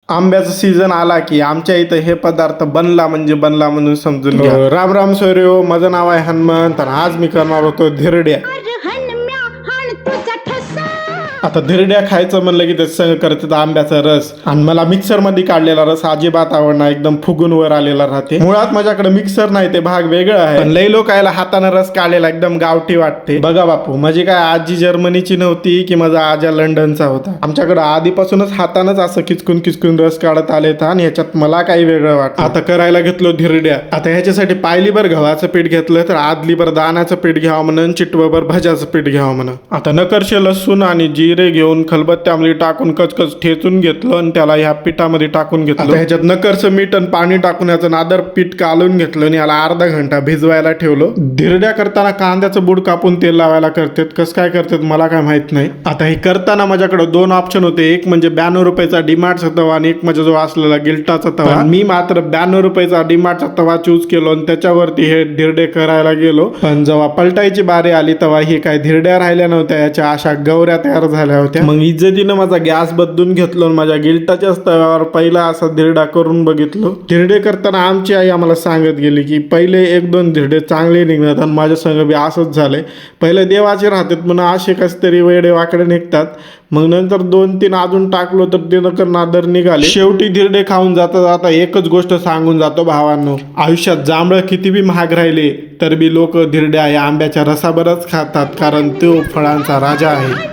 आंब्याचा सीझन आला की आमच्या इथं हे पदार्थ बनला म्हणजे बनला म्हणून समजून घ्या. राम राम सूर्यो, माझं नाव आहे हनुमंत आणि आज मी करणार होतो धिरड्या. आता धिरड्या खायचं म्हणलं की त्याचं सगळं करतात आंब्याचा रस, आणि मला मिक्सर मध्ये काढलेला रस अजिबात आवडणार, एकदम फुगून वर आलेला राहते. मुळात माझ्याकडे मिक्सर नाही, ते भाग वेगळं आहे. पण लई लोक यायला हाताने रस काढलेला एकदम गावठी वाटते. बघा बापू, माझी काय आजी जर्मनीची नव्हती की माझा आजा लंडनचा होता. आमच्याकडे आधीपासूनच हातानच असं किचकून किचकून रस काढत आले था, आणि ह्याच्यात मला काही वेगळं वाटतं. आता करायला घेतलो धिरड्या. आता ह्याच्यासाठी पायलीभर गव्हाचं पीठ घेतलं, तर आदलीभर दाण्याचं पीठ घ्यावं म्हणून, चिटवभर भज्याचं पीठ घ्यावं म्हणून. आता नकरशे लसूण आणि जिरे घेऊन खलबत्त्यामध्ये टाकून कचकच ठेचून घेतलं आणि त्याला ह्या पिठामध्ये टाकून घेतलं. ह्याच्यात नकरचं मीठ आणि पाणी टाकून याचं नादर पीठ कालून घेतलं आणि याला अर्धा घंटा भिजवायला ठेवलं. धिरड्या करताना कांद्याचं बूड कापून तेल लावायला करतात, कसं काय करतात मला काय माहित नाही. आता हे करताना माझ्याकडे दोन ऑप्शन होते, एक म्हणजे 92 रुपयाचा डीमार्टचा तवा आणि एक माझ्या जो असलेला गिल्टाचा तवा. मी मात्र 92 रुपयाचा डीमार्टचा तवा चूज केलो आणि त्याच्यावरती हे धिरडे करायला गेलो. पण जेव्हा पलटायची बारी आली तेव्हा हे काय धिरड्या राहिल्या नव्हत्या, याच्या अशा गवऱ्या तयार झाल्या होत्या. मग इज्जतीनं माझा गॅस बदलून घेतलो आणि माझ्या गिल्टाच्याच तव्यावर पहिला असा धिरडा करून बघितलो. धिरडे करताना आमची आई आम्हाला सांगत गेली की पहिले 1-2 धिरडे चांगले निघतात, आणि माझ्या संग बी असंच झालंय. पहिले देवाचे राहतात म्हणून असे कस तरी वेडे वाकडे निघतात, मग नंतर 2-3 अजून टाकलो तर ते नकर नादर निघाले. शेवटी धिरडे खाऊन जाता जाता एकच गोष्ट सांगून जातो भावांनो, आयुष्यात जांभळं किती बी महाग राहिले तर बी लोक धिरड्या या आंब्याच्या रसाबरच खातात, कारण तो फळांचा राजा आहे.